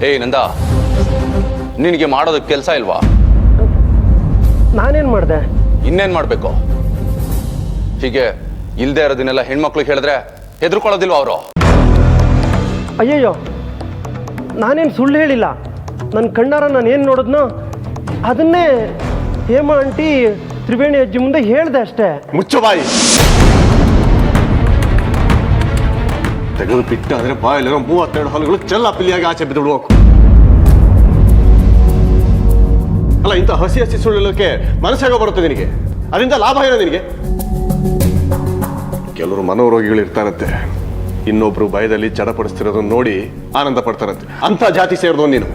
ಏಯ್ ನಂದ, ನಿನಗೆ ಮಾಡೋದಕ್ಕೆ ಕೆಲಸ ಇಲ್ವಾ? ನಾನೇನು ಮಾಡಿದೆ? ಇನ್ನೇನು ಮಾಡಬೇಕು? ಹೀಗೆ ಇಲ್ಲದೆ ಇರೋದನ್ನೆಲ್ಲ ಹೆಣ್ಮಕ್ಳಿಗೆ ಹೇಳಿದ್ರೆ ಹೆದರ್ಕೊಳ್ಳೋದಿಲ್ವ ಅವರು? ಅಯ್ಯಯ್ಯೋ, ನಾನೇನು ಸುಳ್ಳು ಹೇಳಿಲ್ಲ. ನನ್ನ ಕಣ್ಣಾರ ನಾನು ಏನು ನೋಡಿದ್ನೋ ಅದನ್ನೇ ಹೇಮಾ ಆಂಟಿ ತ್ರಿವೇಣಿ ಅಜ್ಜಿ ಮುಂದೆ ಹೇಳಿದೆ ಅಷ್ಟೇ. ಮುಚ್ಚು ಬಾಯಿ. ತೆಗೆದು ಬಿಟ್ಟ ಅಂದ್ರೆ ಬಾಯಲ್ಲಿರೋ 32 ಹಲ್ಲುಗಳು ಚೆಲ್ಲಾಪಿಲ್ಲಿಯಾಗಿ ಆಚೆ ಬಿದ್ದುಬಿಡ್ಬೇಕು. ಅಲ್ಲ, ಇಂಥ ಹಸಿ ಹಸಿ ಸುಳ್ಳಕ್ಕೆ ಮನಸ್ಸಾಗ ಬರುತ್ತೆ ನಿನಗೆ? ಅದರಿಂದ ಲಾಭ ಏನೋ ನಿನಗೆ? ಕೆಲವರು ಮನೋರೋಗಿಗಳು ಇರ್ತಾರಂತೆ, ಇನ್ನೊಬ್ರು ಭಯದಲ್ಲಿ ಚಡಪಡಿಸ್ತಿರೋದನ್ನ ನೋಡಿ ಆನಂದ ಪಡ್ತಾರಂತೆ. ಅಂತ ಜಾತಿ ಸೇರಿದವ ನೀನು.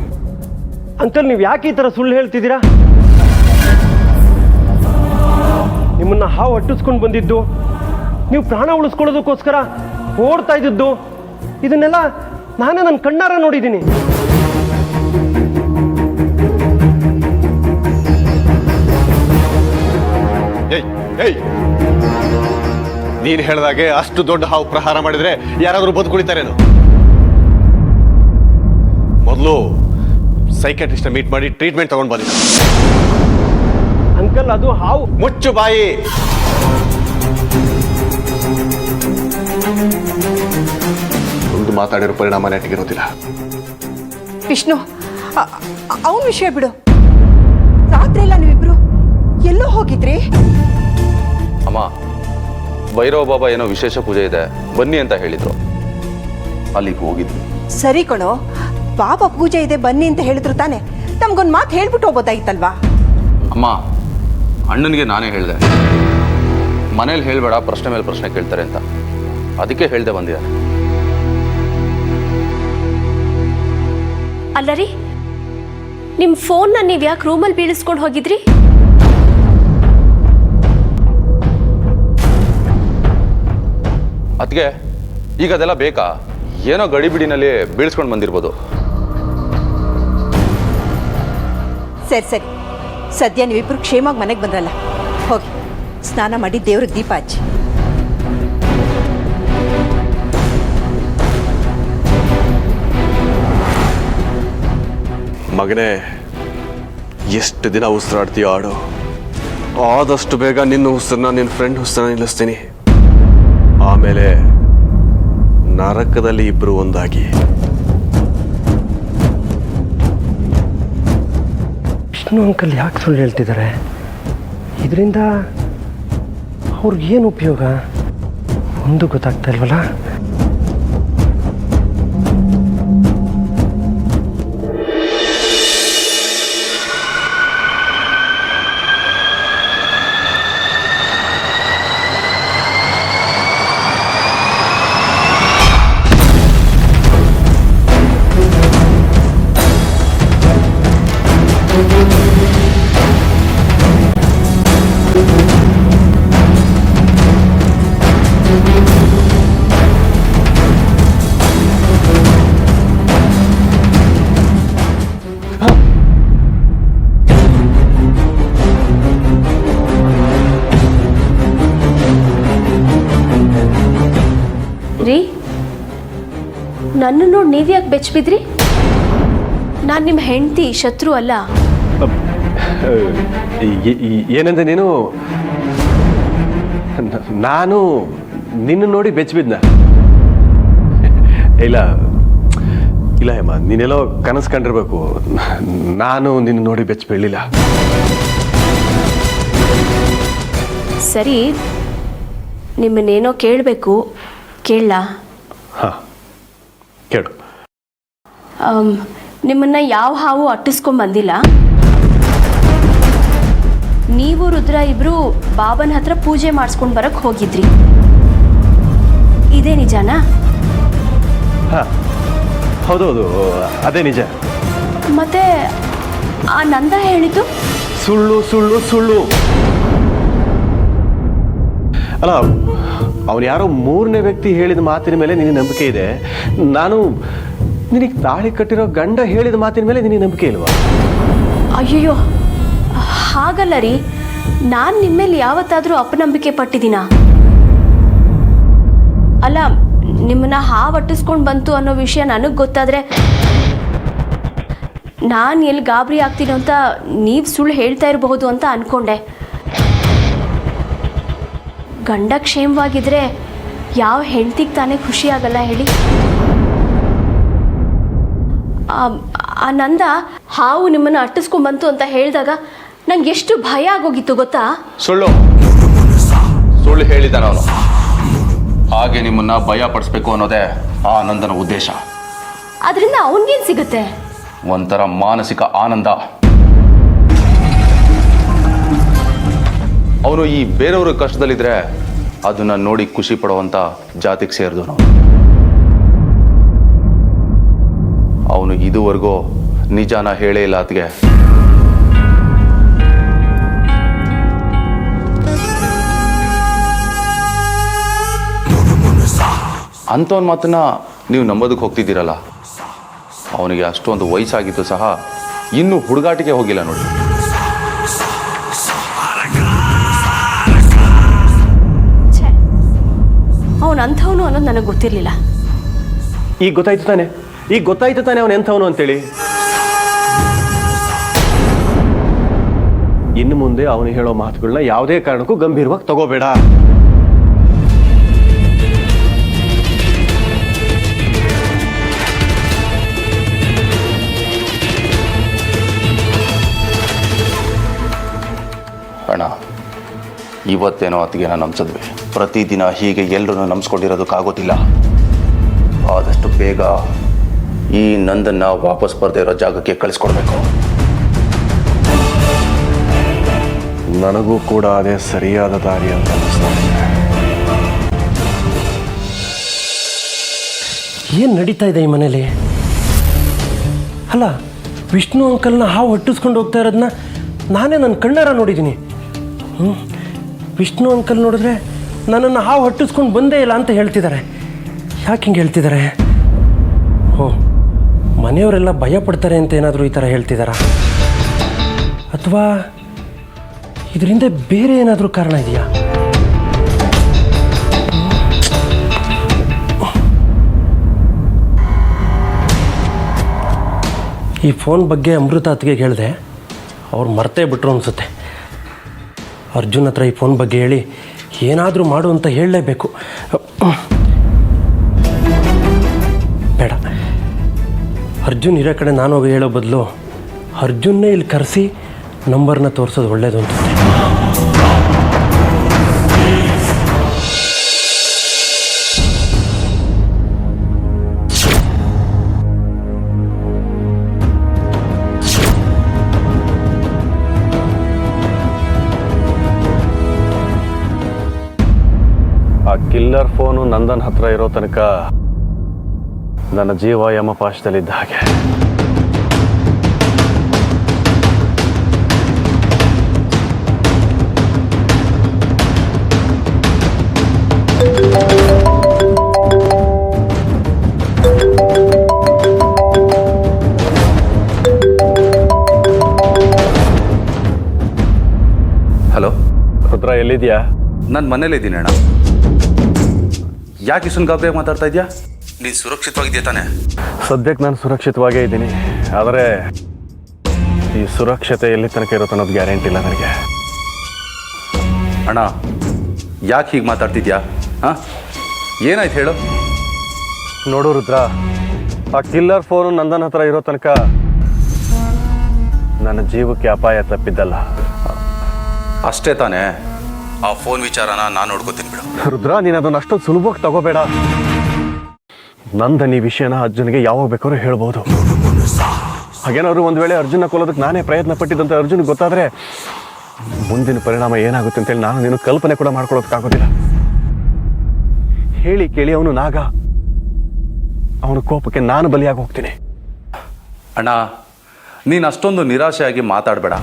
ಅಂಕಲ್, ನೀವು ಯಾಕೆ ಈ ಥರ ಸುಳ್ಳು ಹೇಳ್ತಿದ್ದೀರಾ? ನಿಮ್ಮನ್ನ ಹಾವು ಅಟ್ಟಿಸ್ಕೊಂಡು ಬಂದಿದ್ದು, ನೀವು ಪ್ರಾಣ ಉಳಿಸ್ಕೊಳ್ಳೋದಕ್ಕೋಸ್ಕರ ಓಡ್ತಾ ಇದ್ದದ್ದು, ಇದನ್ನೆಲ್ಲ ನಾನೇ ನನ್ನ ಕಣ್ಣಾರ ನೋಡಿದ್ದೀನಿ. ನೀನು ಹೇಳಿದಾಗೆ ಅಷ್ಟು ದೊಡ್ಡ ಹಾವು ಪ್ರಹಾರ ಮಾಡಿದ್ರೆ ಯಾರಾದರೂ ಬದುಕುಳಿತಾರೇನು? ಮೊದಲು ಸೈಕಾಟ್ರಿಸ್ಟ್ ಮೀಟ್ ಮಾಡಿ ಟ್ರೀಟ್ಮೆಂಟ್ ತಗೊಂಡು ಬಂದಿದ್ದ. ಅಂಕಲ್, ಅದು ಹಾವು. ಮುಚ್ಚು ಬಾಯಿ. ಒಂದು ಮಾತಾಡಿರೋ ಪರಿಣಾಮ ನೆಟ್ಟಿಗಿರೋದಿಲ್ಲ. ವಿಷ್ಣು, ಅವನ ವಿಷಯ ಬಿಡು. ರಾತ್ರಿ ಎಲ್ಲ ನೀವಿಬ್ರು ಎಲ್ಲೋ ಹೋಗಿದ್ರಿ? ಅಮ್ಮ, ಭೈರವ ಬಾಬಾ ಏನೋ ವಿಶೇಷ ಪೂಜೆ ಇದೆ ಬನ್ನಿ ಅಂತ ಹೇಳಿದ್ರು, ಅಲ್ಲಿಗೆ ಹೋಗಿದ್ವಿ. ಸರಿ ಕಣೋ, ಬಾಬಾ ಪೂಜೆ ಇದೆ ಬನ್ನಿ ಅಂತ ಹೇಳಿದ್ರು ತಾನೆ. ನಮ್ಗೊಂದು ಮಾತು ಹೇಳ್ಬಿಟ್ಟು ಹೋಗ್ಬೋದಾಗಿತ್ತಲ್ವಾ? ಅಮ್ಮ, ಅಣ್ಣನಿಗೆ ನಾನೇ ಹೇಳಿದೆ, ಮನೇಲಿ ಹೇಳ್ಬೇಡ, ಪ್ರಶ್ನೆ ಮೇಲೆ ಪ್ರಶ್ನೆ ಕೇಳ್ತಾರೆ ಅಂತ. ಅದಕ್ಕೆ ಹೇಳ್ದೆ ಬಂದಿದ್ದಾರೆ. ಅಲ್ಲ ರೀ, ನಿಮ್ಮ ಫೋನ್ನ ನೀವು ಯಾಕೆ ರೂಮಲ್ಲಿ ಬೀಳಿಸ್ಕೊಂಡು ಹೋಗಿದ್ರಿ? ಅದಕ್ಕೆ ಈಗ ಅದೆಲ್ಲ ಬೇಕಾ? ಏನೋ ಗಡಿಬಿಡಿನಲ್ಲಿ ಬೀಳಿಸ್ಕೊಂಡು ಬಂದಿರ್ಬೋದು. ಸರಿ ಸರಿ, ಸದ್ಯ ನೀವಿಬ್ರು ಕ್ಷೇಮವಾಗಿ ಮನೆಗೆ ಬಂದ್ರಲ್ಲ, ಹೋಗಿ ಸ್ನಾನ ಮಾಡಿ ದೇವ್ರಿಗೆ ದೀಪ ಹಚ್ಚಿ. ಮಗನೇ, ಎಷ್ಟು ದಿನ ಉಸಿರಾಡ್ತೀಯೋ ಆಡು. ಆದಷ್ಟು ಬೇಗ ನಿನ್ನ ಉಸಿರನ್ನ ನಿನ್ನ ಫ್ರೆಂಡ್ ಉಸಿರನ್ನ ನಿಲ್ಲಿಸ್ತೀನಿ. ಆಮೇಲೆ ನರಕದಲ್ಲಿ ಇಬ್ರು ಒಂದಾಗಿ. ವಿಷ್ಣು ಅಂಕಲ್ ಯಾಕೆ ಸುಳ್ಳು ಹೇಳ್ತಿದ್ದಾರೆ? ಇದರಿಂದ ಅವ್ರಿಗೇನು ಉಪಯೋಗ ಒಂದು ಗೊತ್ತಾಗ್ತಾ ಇಲ್ವಲ್ಲ. ರೀ, ನನ್ನ ನೋಡಿ ನೀವ್ಯಾಕೆ ಬೆಚ್ಚಿಬಿದ್ರಿ? ನಾನು ನಿಮ್ಮ ಹೆಂಡತಿ, ಶತ್ರು ಅಲ್ಲ. ಏನಂದ್ರೆ ನೀನು, ನಾನು ನಿನ್ನ ನೋಡಿ ಬೆಚ್ಚಿಬಿದ್ನ? ಇಲ್ಲ ಇಲ್ಲ ಹೇಮ, ನೀನೆಲ್ಲೋ ಕನಸು ಕಂಡಿರ್ಬೇಕು. ನಾನು ನಿನ್ನ ನೋಡಿ ಬೆಚ್ಚ ಬೀಳಿಲ್ಲ. ಸರಿ, ನಿಮ್ಮನ್ನೇನೋ ಕೇಳಬೇಕು, ಕೇಳಲಾ? ಹಾಂ, ಕೇಳು. ನಿಮ್ಮನ್ನ ಯಾವ ಹಾವು ಅಟ್ಟಿಸ್ಕೊಂಡ್ ಬಂದಿಲ್ಲ. ನೀವು ರುದ್ರ ಇಬ್ರು ಬಾಬನ ಹತ್ರ ಪೂಜೆ ಮಾಡಿಸ್ಕೊಂಡು ಬರಕ್ಕೆ ಹೋಗಿದ್ರಿ, ಇದೇ ನಿಜಾನಾ? ಹಾಂ, ಹೌದೌದು, ಅದೇ ನಿಜ. ಮತ್ತೆ ಆ ನಂದ ಹೇಳಿದ್ದು ಸುಳ್ಳು ಸುಳ್ಳು ಸುಳ್ಳು. ಅಲ್ಲ, ಅವನು ಯಾರೋ 3ನೇ ವ್ಯಕ್ತಿ ಹೇಳಿದ ಮಾತಿನ ಮೇಲೆ ನಿನಗೆ ನಂಬಿಕೆ ಇದೆ. ನಾನು ನಿನಗೆ ತಾಳಿ ಕಟ್ಟಿರೋ ಗಂಡ ಹೇಳಿದ ಮಾತಿನ ಮೇಲೆ ನಿನಗೆ ನಂಬಿಕೆ ಇಲ್ವಾ? ಅಯ್ಯಯ್ಯೋ, ಹಾಗಲ್ಲ ರೀ, ನಾನು ನಿಮ್ಮ ಮೇಲೆ ಯಾವತ್ತಾದರೂ ಅಪನಂಬಿಕೆ ಪಟ್ಟಿದ್ದೀನಾ? ಅಲ್ಲ, ನಿಮ್ಮನ್ನ ಹಾವು ಅಟ್ಟಿಸ್ಕೊಂಡು ಬಂತು ಅನ್ನೋ ವಿಷಯ ನನಗೆ ಗೊತ್ತಾದರೆ ನಾನು ಎಲ್ಲಿ ಗಾಬರಿ ಆಗ್ತೀನೋ ಅಂತ ನೀವು ಸುಳ್ಳು ಹೇಳ್ತಾ ಇರಬಹುದು ಅಂತ ಅಂದ್ಕೊಂಡೆ. ಗಂಡ ಕ್ಷೇಮವಾಗಿದ್ರೆ ಯಾವ ಹೆಂಡ್ತಿಗೆ ತಾನೇ ಖುಷಿ ಆಗಲ್ಲ ಹೇಳಿ. ಆ ನಂದ ಹಾವು ನಿಮ್ಮನ್ನು ಅಟ್ಟಿಸ್ಕೊಂಡ್ಬಂತು ಅಂತ ಹೇಳಿದಾಗ ನಂಗೆ ಎಷ್ಟು ಭಯ ಆಗೋಗಿತ್ತು ಗೊತ್ತಾ? ಸುಳ್ಳು ಹೇಳಿದ್ದಾನ ಅವನು. ಹಾಗೆ ನಿಮ್ಮನ್ನ ಭಯ ಪಡಿಸ್ಬೇಕು ಅನ್ನೋದೇ ಆ ಆನಂದನ ಉದ್ದೇಶ. ಅದರಿಂದ ಅವನಿಗೇನು ಸಿಗುತ್ತೆ? ಒಂಥರ ಮಾನಸಿಕ ಆನಂದ. ಅವನು ಈ ಬೇರೆಯವ್ರ ಕಷ್ಟದಲ್ಲಿದ್ರೆ ಅದನ್ನ ನೋಡಿ ಖುಷಿ ಪಡುವಂತ ಜಾತಿಗೆ ಸೇರಿದು ನಾವು. ಅವನು ಇದುವರೆಗೂ ನಿಜಾನ ಹೇಳೇ ಇಲ್ಲ ಅತ್ಗೆ. ಅಂಥವನ್ ಮಾತನ್ನ ನೀವು ನಂಬೋದಕ್ಕೆ ಹೋಗ್ತಿದ್ದೀರಲ್ಲ. ಅವನಿಗೆ ಅಷ್ಟೊಂದು ವಯಸ್ಸಾಗಿತ್ತು ಸಹ ಇನ್ನೂ ಹುಡುಗಾಟಿಗೆ ಹೋಗಿಲ್ಲ ನೋಡಿ. ಅವನು ಅಂಥವನು ಅನ್ನೋದು ನನಗೆ ಗೊತ್ತಿರಲಿಲ್ಲ. ಈಗ ಗೊತ್ತಾಯ್ತು ತಾನೆ ಅವನು ಎಂಥವನು ಅಂತೇಳಿ. ಇನ್ನು ಮುಂದೆ ಅವನು ಹೇಳೋ ಮಾತುಗಳನ್ನ ಯಾವುದೇ ಕಾರಣಕ್ಕೂ ಗಂಭೀರವಾಗಿ ತಗೋಬೇಡ. ಅಣ್ಣ, ಇವತ್ತೇನೋ ಅತ್ತಿಗೆ ನಾನು ನಂಬಿಸಿದ್ವಿ. ಪ್ರತಿದಿನ ಹೀಗೆ ಎಲ್ಲರೂ ನಂಬಿಸ್ಕೊಂಡಿರೋದಕ್ಕಾಗೋದಿಲ್ಲ. ಆದಷ್ಟು ಬೇಗ ಈ ನಂದನ್ನ ವಾಪಸ್ ಬರ್ದೇ ಇರೋ ಜಾಗಕ್ಕೆ ಕಳಿಸ್ಕೊಡ್ಬೇಕು. ನನಗೂ ಕೂಡ ಅದೇ ಸರಿಯಾದ ದಾರಿ ಅಂತ ಅನಿಸ್ತಾ ಇದೆ. ಏನು ನಡೀತಾ ಇದೆ ಈ ಮನೇಲಿ? ಅಲ್ಲ, ವಿಷ್ಣು ಅಂಕಲ್ನ ಹಾವು ಹೊಟ್ಟಿಸ್ಕೊಂಡು ಹೋಗ್ತಾ ಇರೋದನ್ನ ನಾನೇ ನನ್ನ ಕಣ್ಣಾರ ನೋಡಿದ್ದೀನಿ. ವಿಷ್ಣು ಅಂಕಲ್ ನೋಡಿದ್ರೆ ನನ್ನನ್ನು ಹಾವು ಹೊಟ್ಟಿಸ್ಕೊಂಡು ಬಂದೇ ಇಲ್ಲ ಅಂತ ಹೇಳ್ತಿದ್ದಾರೆ. ಯಾಕೆ ಹಿಂಗೆ ಹೇಳ್ತಿದ್ದಾರೆ? ಮನೆಯವರೆಲ್ಲ ಭಯ ಪಡ್ತಾರೆ ಅಂತ ಏನಾದರೂ ಈ ಥರ ಹೇಳ್ತಿದ್ದಾರಾ? ಅಥವಾ ಇದರಿಂದ ಬೇರೆ ಏನಾದರೂ ಕಾರಣ ಇದೆಯಾ? ಈ ಫೋನ್ ಬಗ್ಗೆ ಅಮೃತ ಅತ್ತಿಗೆ ಹೇಳಿದೆ, ಅವ್ರು ಮರ್ತೇ ಬಿಟ್ರು ಅನಿಸುತ್ತೆ. ಅರ್ಜುನ್ ಹತ್ರ ಈ ಫೋನ್ ಬಗ್ಗೆ ಹೇಳಿ ಏನಾದರೂ ಮಾಡು ಅಂತ ಹೇಳಲೇಬೇಕು. ಬೇಡ, ಅರ್ಜುನ್ ಇರೋ ಕಡೆ ನಾನು ಹೋಗಿ ಹೇಳೋ ಬದಲು ಅರ್ಜುನ್ನೇ ಇಲ್ಲಿ ಕರೆಸಿ ನಂಬರ್ನ ತೋರಿಸೋದು ಒಳ್ಳೇದು ಅಂತ. ಆ ಕಿಲ್ಲರ್ ಫೋನು ನಂದನ್ ಹತ್ರ ಇರೋ ತನಕ ನನ್ನ ಜೀವ ಯಮಪಾಶದಲ್ಲಿದ್ದ ಹಾಗೆ. ಹಲೋ ರುದ್ರ, ಎಲ್ಲಿದ್ಯಾ? ನಾನು ಮನೇಲಿದ್ದೀನಿ ಅಣ್ಣ. ಯಾಕೆ ಇಷ್ಟೊಂದು ಗಾಬರಿಯಾಗಿ ಮಾತಾಡ್ತಾ ಇದೆಯಾ? ನೀನು ಸುರಕ್ಷಿತವಾಗಿದೆಯಾ ತಾನೆ? ಸದ್ಯಕ್ಕೆ ನಾನು ಸುರಕ್ಷಿತವಾಗೇ ಇದ್ದೀನಿ. ಆದರೆ ಈ ಸುರಕ್ಷತೆ ಎಲ್ಲಿ ತನಕ ಇರುತ್ತೆ ಅನ್ನೋದು ಗ್ಯಾರಂಟಿ ಇಲ್ಲ ನನಗೆ. ಅಣ್ಣ, ಯಾಕೆ ಹೀಗೆ ಮಾತಾಡ್ತಿದ್ಯಾ? ಹಾಂ, ಏನಾಯ್ತು ಹೇಳು? ನೋಡು ರುದ್ರ, ಆ ಕಿಲ್ಲರ್ ಫೋನು ನಂದನ್ ಹತ್ರ ಇರೋ ತನಕ ನನ್ನ ಜೀವಕ್ಕೆ ಅಪಾಯ ತಪ್ಪಿದ್ದಲ್ಲ. ಅಷ್ಟೇ ತಾನೇ? ಆ ಫೋನ್ ವಿಚಾರನ ನಾನು ನೋಡ್ಕೋತೀನಿ ಬಿಡು. ರುದ್ರ, ನೀನು ಅದನ್ನು ಅಷ್ಟೊಂದು ಸುಲಭವಾಗಿ ತಗೋಬೇಡ. ನಂದನ್ ಈ ವಿಷಯನ ಅರ್ಜುನ್ಗೆ ಯಾವಾಗ ಬೇಕಾದ್ರೂ ಹೇಳ್ಬೋದು. ಹಾಗೇನಾದ್ರು ಒಂದು ವೇಳೆ ಅರ್ಜುನ ಕೊಲ್ಲೋದಕ್ಕೆ ನಾನೇ ಪ್ರಯತ್ನ ಪಟ್ಟಿದ್ದಂತ ಅರ್ಜುನ್ಗೆ ಗೊತ್ತಾದರೆ ಮುಂದಿನ ಪರಿಣಾಮ ಏನಾಗುತ್ತೆ ಅಂತೇಳಿ ನಾನು ನೀನು ಕಲ್ಪನೆ ಕೂಡ ಮಾಡ್ಕೊಳ್ಳೋದಕ್ಕಾಗೋದಿಲ್ಲ. ಹೇಳಿ ಕೇಳಿ ಅವನು ನಾಗ, ಅವನ ಕೋಪಕ್ಕೆ ನಾನು ಬಲಿಯಾಗಿ ಹೋಗ್ತೀನಿ. ಅಣ್ಣ, ನೀನು ಅಷ್ಟೊಂದು ನಿರಾಶೆಯಾಗಿ ಮಾತಾಡಬೇಡ.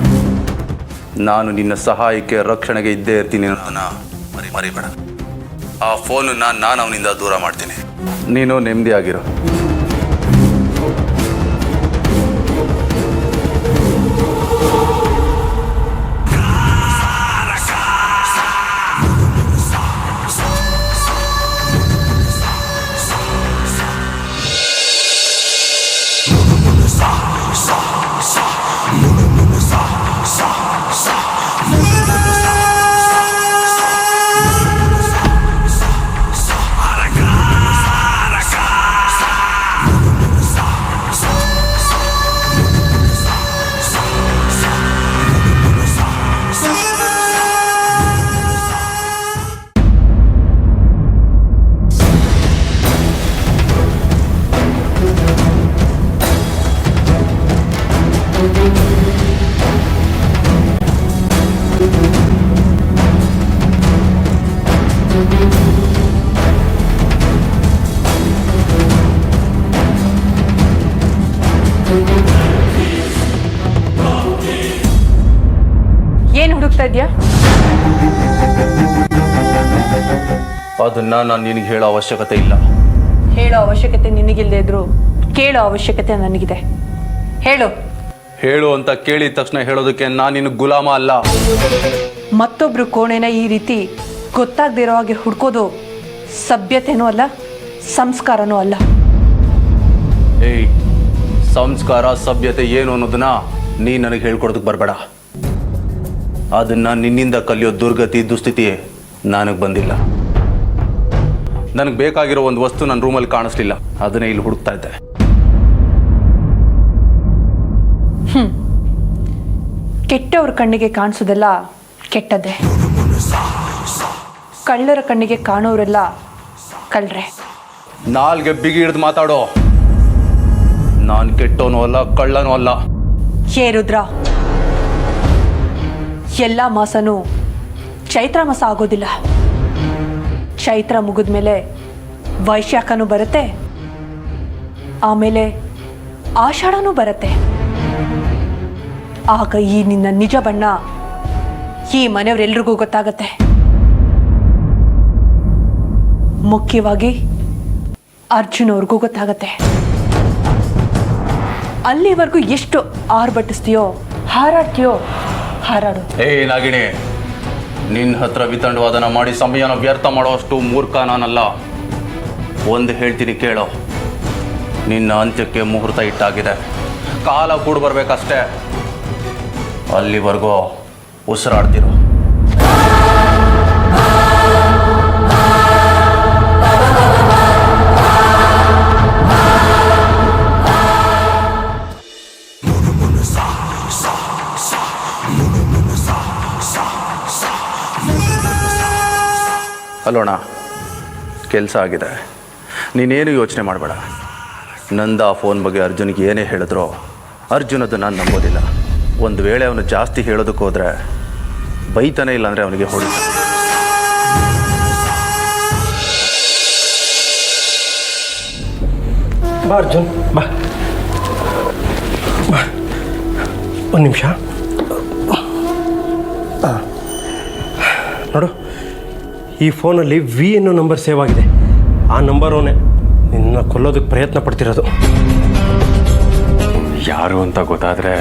ನಾನು ನಿನ್ನ ಸಹಾಯಕ್ಕೆ ರಕ್ಷಣೆಗೆ ಇದ್ದೇ ಇರ್ತೀನಿ ಅನ್ನೋದನ್ನ ಮರಿಬೇಡ. ಆ ಫೋನನ್ನ ನಾನು ಅವನಿಂದ ದೂರ ಮಾಡ್ತೀನಿ. ನೀನು ನೆಮ್ಮದಿಯಾಗಿರು. ಏನು ಹುಡುಕ್ತಾ ಇದೆಯಾ? ಅದನ್ನ ನಾನು ನಿನಗೆ ಹೇಳೋ ಅವಶ್ಯಕತೆ ಇಲ್ಲ. ಹೇಳೋ ಅವಶ್ಯಕತೆ ನಿನಗಿಲ್ಲದೆ ಇದ್ರು ಕೇಳೋ ಅವಶ್ಯಕತೆ ನನಗಿದೆ. ಹೇಳು. ಹೇಳು ಅಂತ ಕೇಳಿದ ತಕ್ಷಣ ಹೇಳೋದಕ್ಕೆ ನಾನು ನಿನಗೆ ಗುಲಾಮ ಅಲ್ಲ. ಮತ್ತೊಬ್ರು ಕೋಣೆನ ಈ ರೀತಿ ಗೊತ್ತಾಗದಿರೋ ಹಾಗೆ ಹುಡ್ಕೋದು ಸಭ್ಯತೆನೂ ಅಲ್ಲ, ಸಂಸ್ಕಾರನೂ ಅಲ್ಲ. ಏಯ್, ಸಂಸ್ಕಾರ ಸಭ್ಯತೆ ಏನು ಅನ್ನೋದನ್ನ ನೀ ನನಗೆ ಹೇಳ್ಕೊಡೋದಕ್ಕೆ ಬರಬೇಡ. ಅದನ್ನ ನಿನ್ನಿಂದ ಕಲಿಯೋ ದುರ್ಗತಿ ದುಸ್ಥಿತಿ ನನಗೆ ಬಂದಿಲ್ಲ. ನನಗೆ ಬೇಕಾಗಿರೋ ಒಂದು ವಸ್ತು ನನ್ನ ರೂಮಲ್ಲಿ ಕಾಣಿಸ್ಲಿಲ್ಲ, ಅದನ್ನೇ ಇಲ್ಲಿ ಹುಡುಕ್ತಾ ಇದ್ದೆ. ಕೆಟ್ಟವ್ರ ಕಣ್ಣಿಗೆ ಕಾಣಿಸೋದೆಲ್ಲ ಕೆಟ್ಟದ್ದೇ. ಕಳ್ಳರ ಕಣ್ಣಿಗೆ ಕಾಣೋರೆಲ್ಲ ಕಳ್ಳರೆ. ನಾಲ್ಗೆ ಬಿಗಿ ಹಿಡಿದು ಮಾತಾಡೋ. ನಾನು ಕೆಟ್ಟೋನೂ ಅಲ್ಲ, ಕಳ್ಳನೂ ಅಲ್ಲ. ಹೇ ರುದ್ರ, ಎಲ್ಲ ಮಾಸನೂ ಚೈತ್ರ ಮಾಸ ಆಗೋದಿಲ್ಲ. ಚೈತ್ರ ಮುಗಿದ್ಮೇಲೆ ವೈಶಾಖನೂ ಬರುತ್ತೆ, ಆಮೇಲೆ ಆಷಾಢನೂ ಬರುತ್ತೆ. ಆಗ ಈ ನಿನ್ನ ನಿಜ ಬಣ್ಣ ಈ ಮನೆಯವರೆಲ್ರಿಗೂ ಗೊತ್ತಾಗತ್ತೆ. ಮುಖ್ಯವಾಗಿ ಅರ್ಜುನ್ ಅವ್ರಿಗೂ ಗೊತ್ತಾಗತ್ತೆ. ಅಲ್ಲಿವರೆಗೂ ಎಷ್ಟು ಆರ್ಭಟಿಸ್ತೀಯೋ, ಹಾರಾಡ್ತೀಯೋ ಹಾರಾಡು. ಏಯ್ ನಾಗಿಣಿ, ನಿನ್ನ ಹತ್ರ ವಿತಂಡವಾದನ ಮಾಡಿ ಸಮಯನ ವ್ಯರ್ಥ ಮಾಡೋಷ್ಟು ಮೂರ್ಖ ನಾನಲ್ಲ. ಒಂದು ಹೇಳ್ತೀನಿ ಕೇಳೋ, ನಿನ್ನ ಅಂತ್ಯಕ್ಕೆ ಮುಹೂರ್ತ ಇಟ್ಟಾಗಿದೆ. ಕಾಲ ಕೂಡ ಬರ್ಬೇಕಷ್ಟೇ. ಅಲ್ಲಿವರೆಗೂ ಉಸಿರಾಡ್ತಿರೋ. ಅಲ್ಲೋಣ, ಕೆಲಸ ಆಗಿದೆ. ನೀನೇನು ಯೋಚನೆ ಮಾಡಬೇಡ. ನಂದ ಆ ಫೋನ್ ಬಗ್ಗೆ ಅರ್ಜುನ್ಗೆ ಏನೇ ಹೇಳಿದ್ರೋ ಅರ್ಜುನ್ ಅದು ನಾನು ನಂಬೋದಿಲ್ಲ. ಒಂದು ವೇಳೆ ಅವನು ಜಾಸ್ತಿ ಹೇಳೋದಕ್ಕೆ ಹೋದರೆ ಬೈತಾನೆ, ಇಲ್ಲಾಂದರೆ ಅವನಿಗೆ ಹೊಡಿತಾನೆ. ಬಾ ಅರ್ಜುನ್, ಬಾ ಬಾ, ಒಂದು ನಿಮಿಷ. ನೋಡು, ಈ ಫೋನಲ್ಲಿ ವಿ ಅನ್ನೋ ನಂಬರ್ ಸೇವ್ ಆಗಿದೆ. ಆ ನಂಬರೋನೇ ನಿನ್ನ ಕೊಲ್ಲೋದಕ್ಕೆ ಪ್ರಯತ್ನ ಪಡ್ತಿರೋದು. ಯಾರು ಅಂತ ಗೊತ್ತಾದರೆ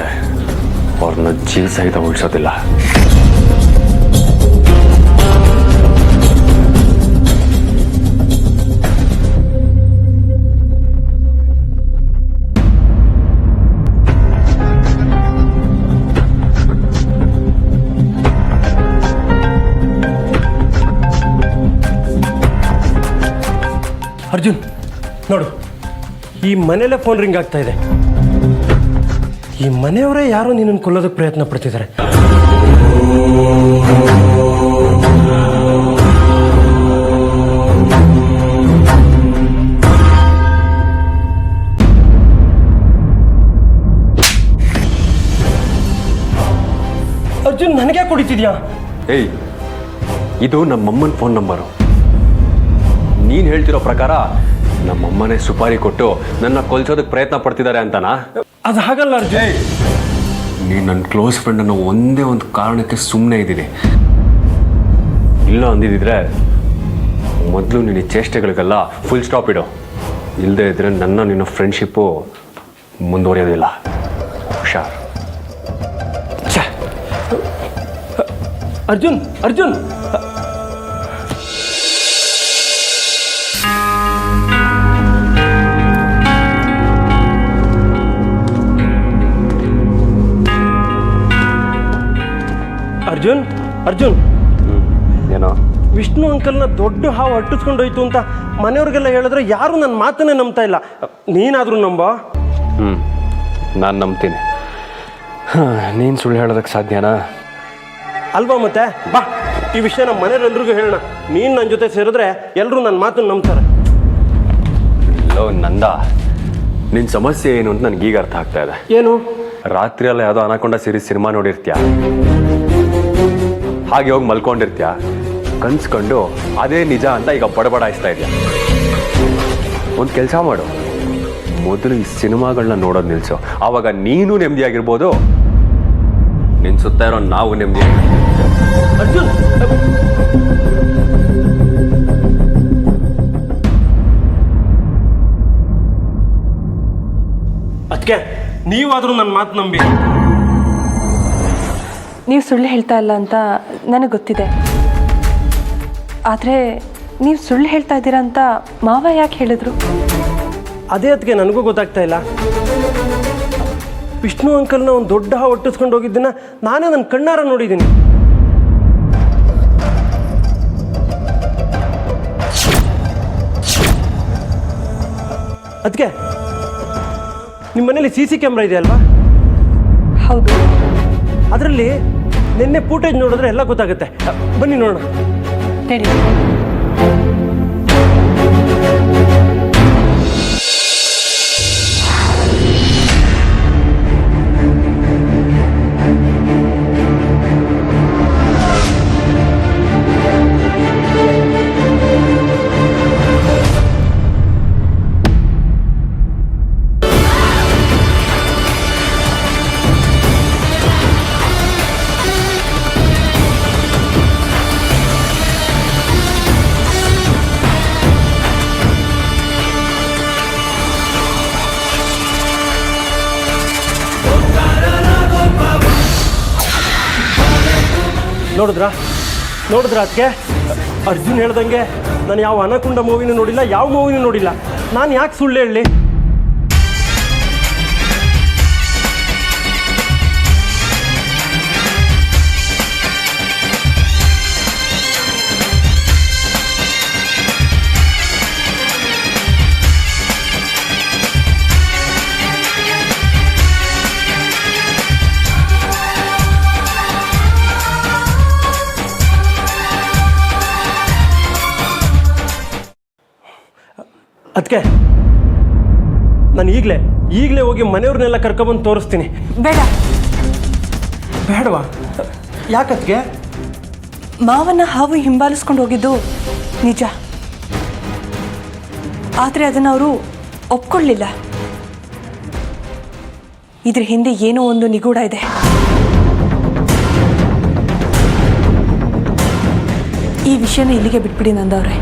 ಅವ್ರನ್ನ ಜೀವ ಸಹಿತ ಉಳಿಸೋದಿಲ್ಲ. ಅರ್ಜುನ್ ನೋಡು, ಈ ಮನೇಲೇ ಫೋನ್ ರಿಂಗ್ ಆಗ್ತಾ ಇದೆ. ಈ ಮನೆಯವರೇ ಯಾರೋ ನಿನ್ನನ್ನು ಕೊಲ್ಲೋದಕ್ಕೆ ಪ್ರಯತ್ನ ಪಡ್ತಿದ್ದಾರೆ. ಅರ್ಜುನ್, ನನಗೆ ಕುಡಿತಿದ್ಯಾ? ಏಯ್, ಇದು ನಮ್ಮಮ್ಮನ ಫೋನ್ ನಂಬರು. ನೀನು ಹೇಳ್ತಿರೋ ಪ್ರಕಾರ ನಮ್ಮಮ್ಮನೇ ಸುಪಾರಿ ಕೊಟ್ಟು ನನ್ನ ಕೊಲ್ಸೋದಕ್ಕೆ ಪ್ರಯತ್ನ ಪಡ್ತಿದ್ದಾರೆ ಅಂತನಾ? ಅದು ಹಾಗಲ್ಲ ಅರ್ಜುನ್. ನೀನು ನನ್ನ ಕ್ಲೋಸ್ ಫ್ರೆಂಡನ್ನು ಒಂದೇ ಒಂದು ಕಾರಣಕ್ಕೆ ಸುಮ್ಮನೆ ಇದ್ದೀನಿ. ಇಲ್ಲ ಅಂದಿದ್ದಿದ್ರೆ ಮೊದಲು ನಿನ್ನ ಚೇಷ್ಟೆಗಳಿಗೆಲ್ಲ ಫುಲ್ ಸ್ಟಾಪ್ ಇಡು. ಇಲ್ಲದೆ ಇದ್ದರೆ ನನ್ನ ನಿನ್ನ ಫ್ರೆಂಡ್ಶಿಪ್ಪು ಮುಂದುವರಿಯೋದಿಲ್ಲ. ಹುಷಾರ್. ಅರ್ಜುನ್, ಅರ್ಜುನ್, ಅರ್ಜುನ್, ಅರ್ಜುನ್, ಏನೋ ವಿಷ್ಣು ಅಂಕಲ್ನ ದೊಡ್ಡ ಹಾವು ಅಟ್ಟಿಸ್ಕೊಂಡೋಯ್ತು ಅಂತ ಮನೆಯವ್ರಿಗೆಲ್ಲ ಹೇಳಿದ್ರೆ ಯಾರು ನನ್ನ ಮಾತನ್ನೇ ನಂಬ್ತಾ ಇಲ್ಲ. ನೀನಾದರೂ ನಂಬ. ನಾನು ನಂಬ್ತೀನಿ. ನೀನು ಸುಳ್ಳು ಹೇಳೋದಕ್ಕೆ ಸಾಧ್ಯನಾ? ಅಲ್ವಾ ಮತ್ತೆ? ಬಾ, ಈ ವಿಷಯ ನಮ್ಮ ಮನೆಯವರೆಲ್ರಿಗೂ ಹೇಳೋಣ. ನೀನು ನನ್ನ ಜೊತೆ ಸೇರಿದ್ರೆ ಎಲ್ಲರೂ ನನ್ನ ಮಾತನ್ನು ನಂಬ್ತಾರೆ. ಲೋ ನಂದ, ನಿನ್ನ ಸಮಸ್ಯೆ ಏನು ಅಂತ ನನಗೀಗ ಅರ್ಥ ಆಗ್ತಾ ಇದೆ. ಏನು? ರಾತ್ರಿ ಎಲ್ಲ ಯಾವುದೋ ಅನಕೊಂಡ ಸೀರೀಸ್ ಸಿನಿಮಾ ನೋಡಿರ್ತೀಯ, ಹಾಗೆ ಹೋಗಿ ಮಲ್ಕೊಂಡಿರ್ತೀಯ, ಕನ್ಸ್ಕೊಂಡು ಅದೇ ನಿಜ ಅಂತ ಈಗ ಬಡಬಡಾಯಿಸ್ತಾ ಇದೆಯಾ. ಒಂದು ಕೆಲಸ ಮಾಡು, ಮೊದಲು ಈ ಸಿನಿಮಾಗಳನ್ನ ನೋಡೋದು ನಿಲ್ಸು. ಆವಾಗ ನೀನು ನೆಮ್ಮದಿಯಾಗಿರ್ಬೋದು, ನಿನ್ನ ಸುತ್ತ ಇರೋ ನಾವು ನೆಮ್ಮದಿಯಾಗಿರ್ಬೋದು. ಅರ್ಜುನ್, ಅದಕ್ಕೆ ನೀವಾದರೂ ನನ್ನ ಮಾತು ನಂಬಿ. ನೀವು ಸುಳ್ಳು ಹೇಳ್ತಾ ಇಲ್ಲ ಅಂತ ನನಗೆ ಗೊತ್ತಿದೆ. ಆದರೆ ನೀವು ಸುಳ್ಳು ಹೇಳ್ತಾ ಇದ್ದೀರಾ ಅಂತ ಮಾವ ಯಾಕೆ ಹೇಳಿದ್ರು? ಅದೇ ಅದಕ್ಕೆ ನನಗೂ ಗೊತ್ತಾಗ್ತಾ ಇಲ್ಲ. ವಿಷ್ಣು ಅಂಕಲ್ನ ಒಂದು ದೊಡ್ಡ ಹಾವು ಒಟ್ಟಿಸ್ಕೊಂಡು ಹೋಗಿದ್ದನ್ನ ನಾನೇ ನನ್ನ ಕಣ್ಣಾರ ನೋಡಿದ್ದೀನಿ. ಅದಕ್ಕೆ ನಿಮ್ಮ ಮನೇಲಿ CC ಕ್ಯಾಮ್ರಾ ಇದೆ ಅಲ್ವಾ? ಹೌದು. ಅದರಲ್ಲಿ ನಿನ್ನೆ ಫೂಟೇಜ್ ನೋಡಿದ್ರೆ ಎಲ್ಲ ಗೊತ್ತಾಗುತ್ತೆ. ಬನ್ನಿ ನೋಡೋಣ. ನಡಿ. ನೋಡಿದ್ರ ಅದಕ್ಕೆ ಅರ್ಜುನ್ ಹೇಳ್ದಂಗೆ ನಾನು ಯಾವ ಅನಕೊಂಡ ಮೂವಿನೂ ನೋಡಿಲ್ಲ, ಯಾವ ಮೂವಿನೂ ನೋಡಿಲ್ಲ. ನಾನು ಯಾಕೆ ಸುಳ್ಳು ಹೇಳಲಿ? ಅದಕ್ಕೆ ನಾನು ಈಗಲೇ ಹೋಗಿ ಮನೆಯವ್ರನ್ನೆಲ್ಲ ಕರ್ಕೊಬಂದು ತೋರಿಸ್ತೀನಿ. ಬೇಡ. ಬೇಡವಾ? ಯಾಕತ್ಗೆ? ಮಾವನ ಹಾವು ಹಿಂಬಾಲಿಸ್ಕೊಂಡು ಹೋಗಿದ್ದು ನಿಜ. ಆದರೆ ಅದನ್ನು ಅವರು ಒಪ್ಕೊಳ್ಳಿಲ್ಲ. ಇದ್ರ ಹಿಂದೆ ಏನೋ ಒಂದು ನಿಗೂಢ ಇದೆ. ಈ ವಿಷಯನ ಇಲ್ಲಿಗೆ ಬಿಟ್ಬಿಡಿ ನಂದವ್ರೆ.